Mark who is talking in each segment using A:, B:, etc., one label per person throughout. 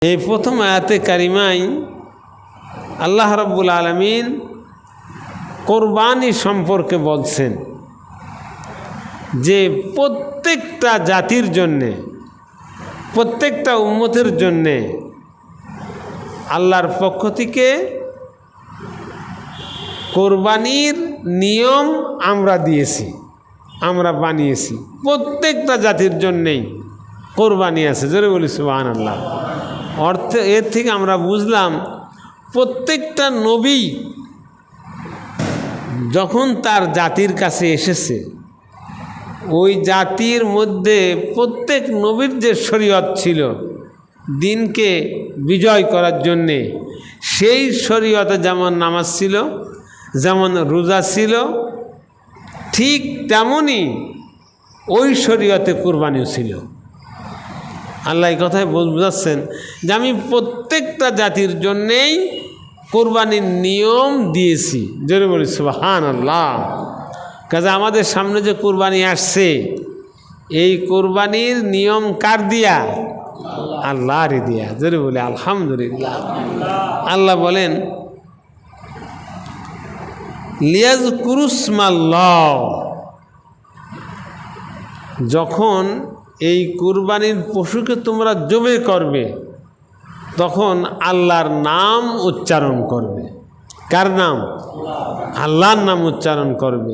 A: এই প্রথম আয়াতে কারিমায় আল্লাহ রাব্বুল আলামিন কোরবানি সম্পর্কে বলছেন যে প্রত্যেকটা জাতির জন্যে, প্রত্যেকটা উম্মতের জন্যে আল্লাহর পক্ষ থেকে কোরবানির নিয়ম আমরা দিয়েছি, আমরা বানিয়েছি। প্রত্যেকটা জাতির জন্যেই কোরবানি আছে। জোরে বলি সুবহানাল্লাহ। অর্থ এর থেকে আমরা বুঝলাম প্রত্যেকটা নবী যখন তার জাতির কাছে এসেছে, ওই জাতির মধ্যে প্রত্যেক নবীর যে শরীয়ত ছিল দিনকে বিজয় করার জন্যে, সেই শরীয়তে যেমন নামাজ ছিল, যেমন রোজা ছিল, ঠিক তেমনই ওই শরীয়তে কুরবানিও ছিল। আল্লাহ এই কথায় বোঝাচ্ছেন যে আমি প্রত্যেকটা জাতির জন্যেই কোরবানির নিয়ম দিয়েছি। জোরে বলি সুবহানাল্লাহ। কাজে আমাদের সামনে যে কোরবানি আসছে, এই কোরবানির নিয়ম কার দিয়া? আল্লাহরই দিয়া। জোরে বলি আলহামদুলিল্লাহ। আল্লাহ বলেন লিয়াযকুরুসমাল্লাহ, যখন এই কুরবানির পশুকে তোমরা জবে করবে তখন আল্লাহর নাম উচ্চারণ করবে। কার নাম? আল্লাহর নাম উচ্চারণ করবে।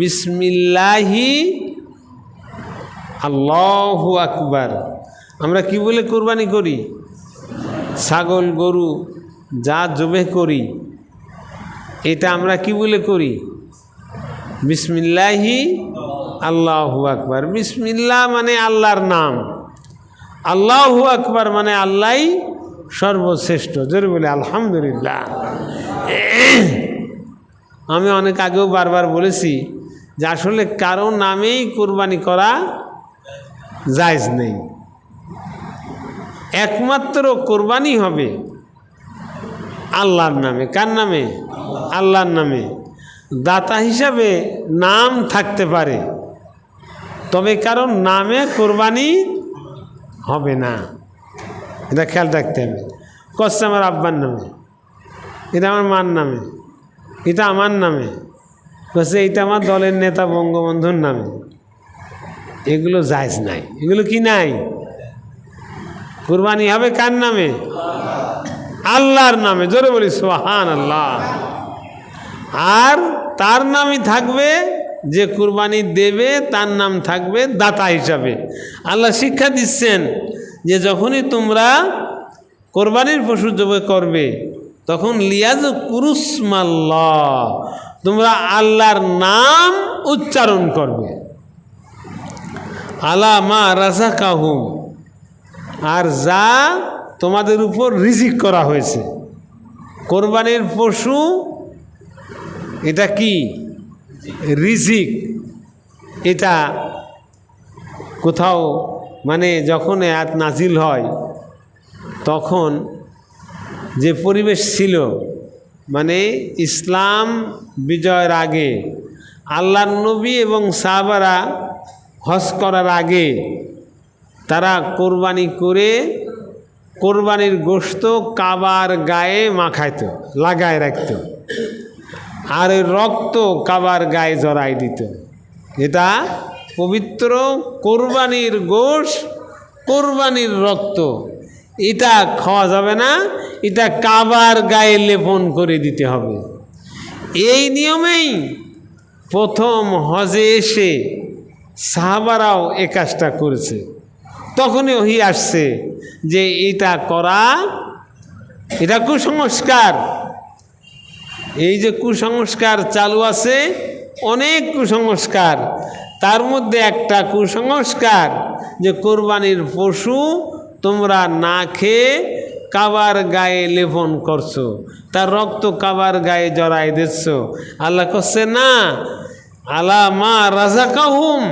A: বিসমিল্লাহি আল্লাহু আকবার। আমরা কি বলে কুরবানি করি? ছাগল গরু যা জবে করি এটা আমরা কি বলে করি? বিসমিল্লাহি আল্লাহু আকবার। বিসমিল্লাহ মানে আল্লাহর নাম, আল্লাহু আকবার মানে আল্লাহই সর্বশ্রেষ্ঠ। জোরে বলে আলহামদুলিল্লাহ। আমি অনেক আগেও বারবার বলেছি যে আসলে কারো নামেই কুরবানি করা জায়েজ নেই। একমাত্র কুরবানি হবে আল্লাহর নামে। কার নামে? আল্লাহর নামে। দাতা হিসাবে নাম থাকতে পারে, তবে কারণ নামে কোরবানি হবে না। এটা খেয়াল রাখতে হবে। কষ্ট আমার আব্বার নামে, এটা আমার মার নামে, এটা আমার নামে, কষ্ট এইটা আমার দলের নেতা বঙ্গবন্ধুর নামে। এগুলো জায়েজ নাই। এগুলো কি নাই? কোরবানি হবে কার নামে? আল্লাহর নামে। জোরে বলি সুবহানাল্লাহ। আর তার নামই থাকবে, যে কুরবানি দেবে তার নাম থাকবে দাতা হিসাবে। আল্লাহ শিক্ষা দিচ্ছেন যে যখনই তোমরা কোরবানির পশু জবে করবে তখন লিয়াযকুরুসমাল্লাহ, তোমরা আল্লাহর নাম উচ্চারণ করবে। আলা মা রাযাকাহুম, আর যা তোমাদের উপর রিজিক করা হয়েছে। কোরবানির পশু এটা কি? রিজিক। এটা কোথাও মানে যখন আয়াত নাজিল হয় তখন যে পরিবেশ ছিল, মানে ইসলাম বিজয়ের আগে আল্লাহর নবী এবং সাহাবারা হজ করার আগে তারা কোরবানি করে কোরবানির গোশত কাবার গায়ে মাখাইতো, লাগায় রাখত, আর ওই রক্ত কাবার গায়ে জড়াই দিত। এটা পবিত্র কোরবানির গোশ, কোরবানির রক্ত, এটা খাওয়া যাবে না, এটা কাবার গায়ে লেপন করে দিতে হবে। এই নিয়মেই প্রথম হজে এসে সাহাবারাও এ কাজটা করেছে। তখনই ওহী আসছে যে এটা করা, এটা কুসংস্কার। এই যে কুসংস্কার চালু আছে, অনেক কুসংস্কার, তার মধ্যে একটা কুসংস্কার যে কোরবানির পশু তোমরা না খেয়ে কাবার গায়ে লেপন করছো, তার রক্ত কাবার গায়ে জড়াই দিচ্ছ। আল্লাহ করছে না, আলা মা রাযাকাহুম,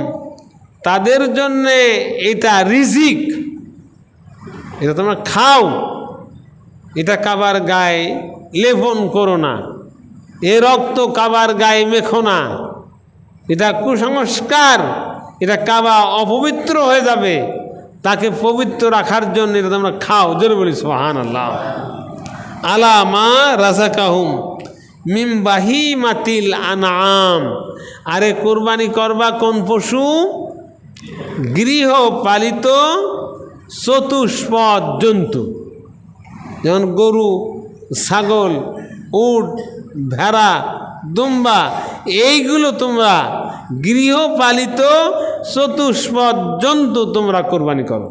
A: তাদের জন্যে এটা রিজিক, এটা তোমরা খাও, এটা কাবার গায়ে লেপন করো না, এ রক্ত কাবার গায়ে মেখো না, এটা কুসংস্কার, এটা কাবা অপবিত্র হয়ে যাবে। তাকে পবিত্র রাখার জন্য এটা তোমরা খাও, জোরে বলি সুবহানাল্লাহ। আলা মা রাযাকাহুম মিন বাহিমাতিল আনআম, আরে কোরবানি করবা কোন পশু? গৃহপালিত চতুষ্পদ জন্তু, যেমন গরু, ছাগল, উট, ভেড়া, দুম্বা, এইগুলো তোমরা গৃহপালিত চতুষ্পদ জন্তু তোমরা কোরবানি করো।